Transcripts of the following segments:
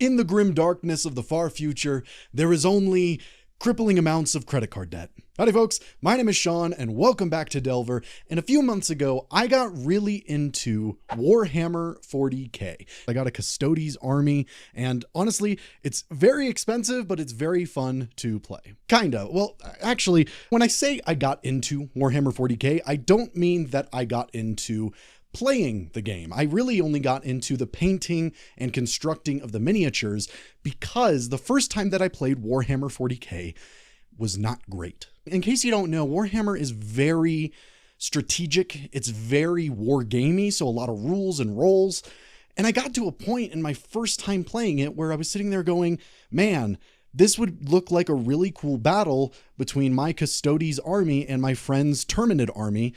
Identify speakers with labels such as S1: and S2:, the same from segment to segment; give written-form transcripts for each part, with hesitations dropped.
S1: In the grim darkness of the far future, there is only crippling amounts of credit card debt. Howdy folks, my name is Sean and welcome back to Delver. And a few months ago, I got really into Warhammer 40k. I got a Custodes army and honestly, it's very expensive, but it's very fun to play. Kinda. Well, actually, when I say I got into Warhammer 40k, I don't mean that I got into playing the game. I really only got into the painting and constructing of the miniatures because the first time that I played Warhammer 40k was not great. In case you don't know, Warhammer is very strategic. It's very wargamey, so a lot of rules and roles. And I got to a point in my first time playing it where I was sitting there going, man, this would look like a really cool battle between my Custodes army and my friend's Terminid army.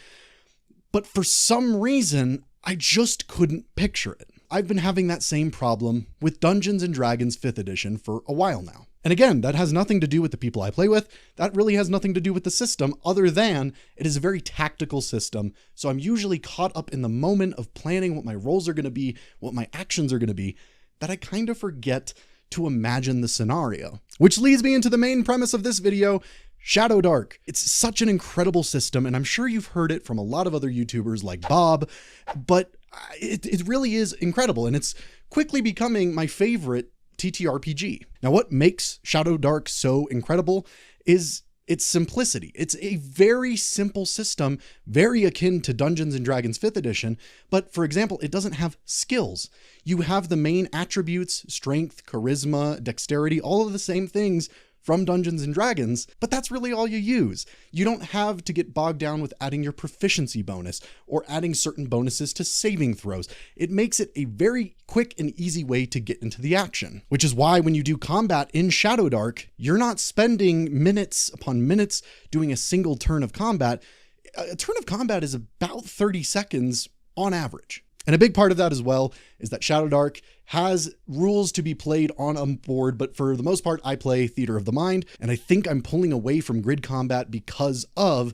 S1: But for some reason, I just couldn't picture it. I've been having that same problem with Dungeons & Dragons 5th edition for a while now. And again, that has nothing to do with the people I play with. That really has nothing to do with the system other than it is a very tactical system. So I'm usually caught up in the moment of planning what my roles are going to be, what my actions are going to be, that I kind of forget to imagine the scenario. Which leads me into the main premise of this video, ShadowDark. It's such an incredible system, and I'm sure you've heard it from a lot of other YouTubers like Bob, but it really is incredible, and it's quickly becoming my favorite TTRPG. Now, what makes ShadowDark so incredible is its simplicity. It's a very simple system, very akin to Dungeons & Dragons 5th edition, but for example, it doesn't have skills. You have the main attributes, strength, charisma, dexterity, all of the same things from Dungeons & Dragons, but that's really all you use. You don't have to get bogged down with adding your proficiency bonus or adding certain bonuses to saving throws. It makes it a very quick and easy way to get into the action, which is why when you do combat in ShadowDark, you're not spending minutes upon minutes doing a single turn of combat. A turn of combat is about 30 seconds on average. And a big part of that as well is that ShadowDark has rules to be played on a board, but for the most part, I play Theater of the Mind, and I think I'm pulling away from grid combat because of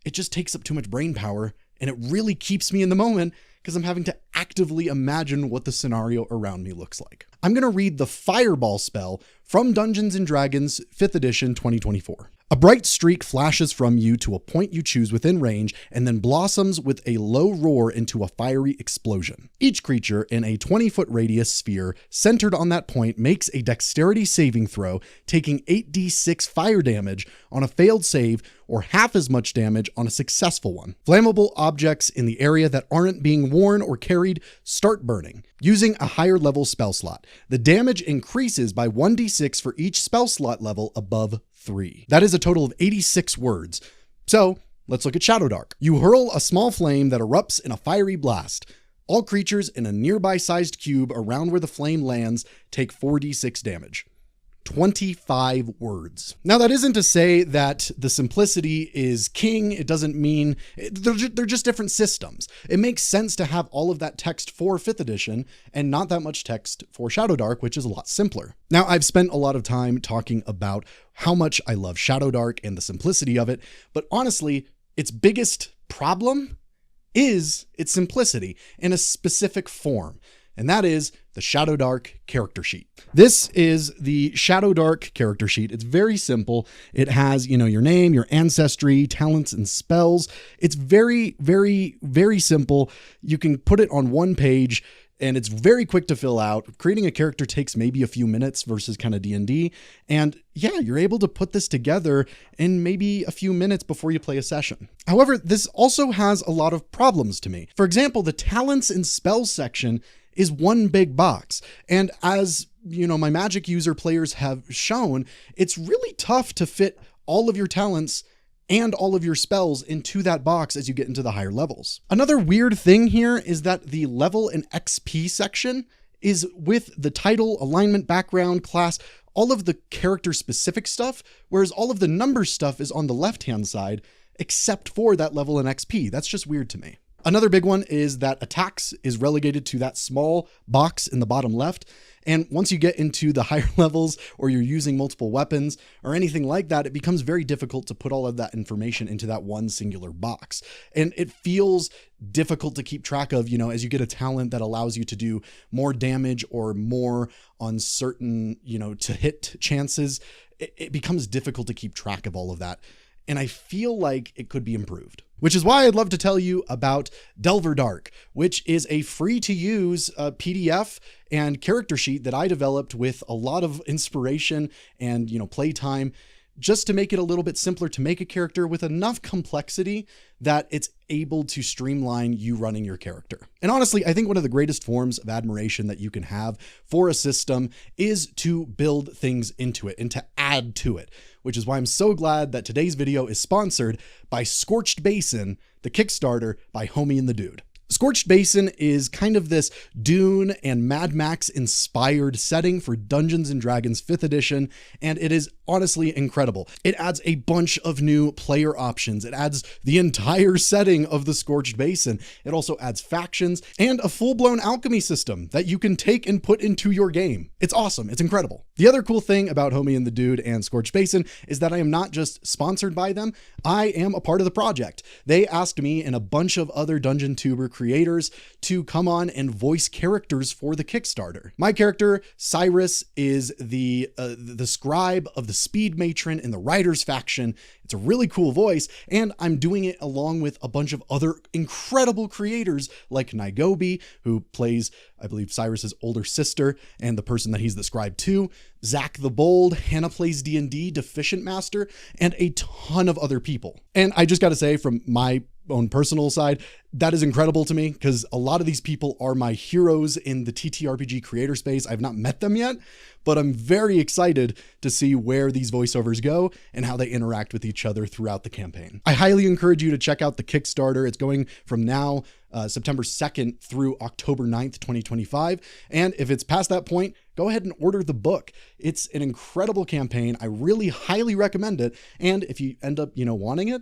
S1: it just takes up too much brain power, and it really keeps me in the moment because I'm having to actively imagine what the scenario around me looks like. I'm going to read the Fireball spell from Dungeons & Dragons 5th edition 2024. A bright streak flashes from you to a point you choose within range and then blossoms with a low roar into a fiery explosion. Each creature in a 20-foot radius sphere centered on that point makes a dexterity saving throw, taking 8d6 fire damage on a failed save or half as much damage on a successful one. Flammable objects in the area that aren't being worn or carried start burning. Using a higher level spell slot, the damage increases by 1d6 for each spell slot level above 3. That is a total of 86 words. So let's look at ShadowDark. You hurl a small flame that erupts in a fiery blast. All creatures in a nearby sized cube around where the flame lands take 4d6 damage. 25 words. Now that isn't to say that the simplicity is king. It doesn't mean they're just different systems. It makes sense to have all of that text for 5th edition and not that much text for ShadowDark, which is a lot simpler. Now I've spent a lot of time talking about how much I love ShadowDark and the simplicity of it, but honestly, its biggest problem is its simplicity in a specific form. And that is the ShadowDark character sheet. This is the ShadowDark character sheet. It's very simple. It has, your name, your ancestry, talents, and spells. It's very, very, very simple. You can put it on one page and it's very quick to fill out. Creating a character takes maybe a few minutes versus kind of D&D. And yeah, you're able to put this together in maybe a few minutes before you play a session. However, this also has a lot of problems to me. For example, the talents and spells section is one big box. And as my Magic user players have shown, it's really tough to fit all of your talents and all of your spells into that box as you get into the higher levels. Another weird thing here is that the level and XP section is with the title, alignment, background, class, all of the character specific stuff, whereas all of the number stuff is on the left-hand side, except for that level and XP. That's just weird to me. Another big one is that attacks is relegated to that small box in the bottom left. And once you get into the higher levels or you're using multiple weapons or anything like that, it becomes very difficult to put all of that information into that one singular box. And it feels difficult to keep track of, you know, as you get a talent that allows you to do more damage or more on certain, you know, to hit chances, it becomes difficult to keep track of all of that. And I feel like it could be improved, which is why I'd love to tell you about 𝐿verDark, which is a free to use PDF and character sheet that I developed with a lot of inspiration and, you know, playtime, just to make it a little bit simpler to make a character with enough complexity that it's able to streamline you running your character. And honestly, I think one of the greatest forms of admiration that you can have for a system is to build things into it and to add to it, which is why I'm so glad that today's video is sponsored by 𝐒𝐮𝐩𝐻𝐵𝐭 the Kickstarter by 𝐒𝐮𝐻𝐵𝐿 𝐒𝐮𝐻𝐵𝐭 is kind of this Dune and Mad Max inspired setting for Dungeons & Dragons 5th edition, and it is honestly incredible. It adds a bunch of new player options. It adds the entire setting of the 𝐒𝐮𝐻𝐵𝐭. It also adds factions and a full-blown alchemy system that you can take and put into your game. It's awesome. It's incredible. The other cool thing about 𝐒𝐮𝐻𝐵𝐿 and 𝐒𝐮𝐻𝐵𝐭 is that I am not just sponsored by them, I am a part of the project. They asked me and a bunch of other Dungeon Tuber creators to come on and voice characters for the Kickstarter. My character, Cyrus, is the scribe of the Speed Matron in the Riders faction. It's a really cool voice, and I'm doing it along with a bunch of other incredible creators like Nairobi, who plays, I believe, Cyrus's older sister and the person that he's the scribe to, Zach the Bold, Hannah Plays D&D, Deficient Master, and a ton of other people. And I just got to say, from my own personal side, that is incredible to me because a lot of these people are my heroes in the TTRPG creator space. I've not met them yet, but I'm very excited to see where these voiceovers go and how they interact with each other throughout the campaign. I highly encourage you to check out the Kickstarter. It's going from now, September 2nd through October 9th, 2025. And if it's past that point, go ahead and order the book. It's an incredible campaign. I really highly recommend it. And if you end up, you know, wanting it,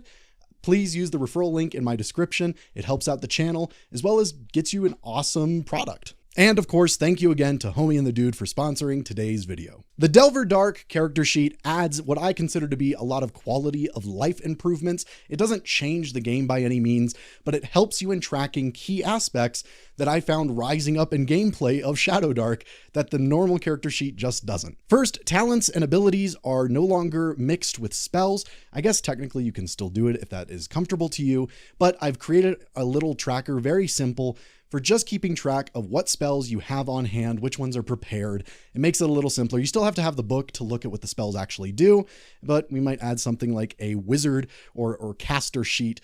S1: please use the referral link in my description. It helps out the channel as well as gets you an awesome product. And of course, thank you again to 𝐒𝐮𝐻𝐵𝐿 for sponsoring today's video. The 𝐿verDark character sheet adds what I consider to be a lot of quality of life improvements. It doesn't change the game by any means, but it helps you in tracking key aspects that I found rising up in gameplay of ShadowDark that the normal character sheet just doesn't. First, talents and abilities are no longer mixed with spells. I guess technically you can still do it if that is comfortable to you, but I've created a little tracker, very simple, for just keeping track of what spells you have on hand, which ones are prepared. It makes it a little simpler. You still have to have the book to look at what the spells actually do, but we might add something like a wizard or caster sheet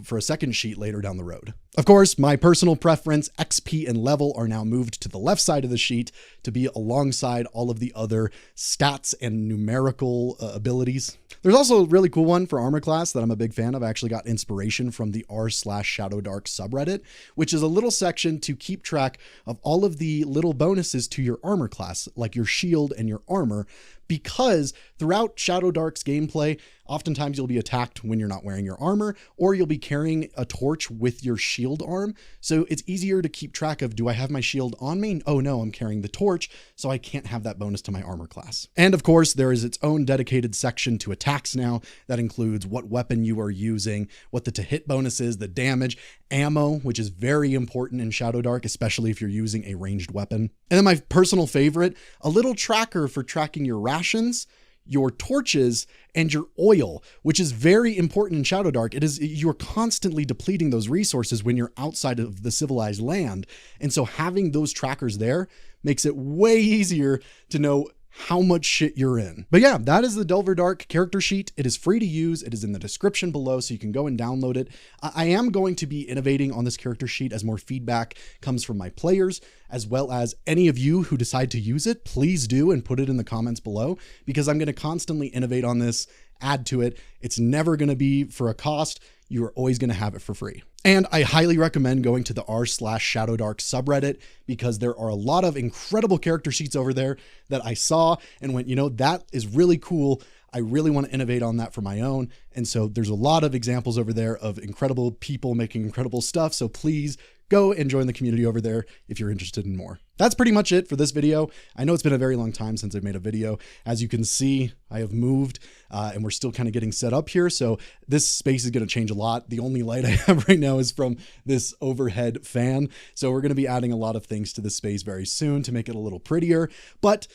S1: for a second sheet later down the road. Of course, my personal preference, XP and level, are now moved to the left side of the sheet to be alongside all of the other stats and numerical abilities. There's also a really cool one for armor class that I'm a big fan of. I actually got inspiration from the r/ShadowDark subreddit, which is a little section to keep track of all of the little bonuses to your armor class, like your shield and your armor, because throughout ShadowDark's gameplay, oftentimes you'll be attacked when you're not wearing your armor, or you'll be carrying a torch with your shield arm. So it's easier to keep track of, do I have my shield on me? Oh no, I'm carrying the torch, so I can't have that bonus to my armor class. And of course, there is its own dedicated section to attacks now that includes what weapon you are using, what the to hit bonus is, the damage, ammo, which is very important in ShadowDark, especially if you're using a ranged weapon. And then my personal favorite, a little tracker for tracking your rations, your torches, and your oil, which is very important in ShadowDark. You're constantly depleting those resources when you're outside of the civilized land. And so having those trackers there makes it way easier to know how much shit you're in. But yeah, that is the 𝐿verDark character sheet. It is free to use. It is in the description below, so you can go and download it. I am going to be innovating on this character sheet as more feedback comes from my players, as well as any of you who decide to use it. Please do and put it in the comments below, because I'm going to constantly innovate on this, add to it. It's never going to be for a cost. You are always going to have it for free. And I highly recommend going to the r/ShadowDark subreddit, because there are a lot of incredible character sheets over there that I saw and went, you know, that is really cool. I really want to innovate on that for my own. And so there's a lot of examples over there of incredible people making incredible stuff. So please go and join the community over there if you're interested in more. That's pretty much it for this video. I know it's been a very long time since I've made a video. As you can see, I have moved and we're still kind of getting set up here. So this space is going to change a lot. The only light I have right now is from this overhead fan. So we're going to be adding a lot of things to this space very soon to make it a little prettier. But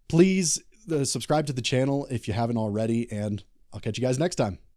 S1: please subscribe to the channel if you haven't already, and I'll catch you guys next time.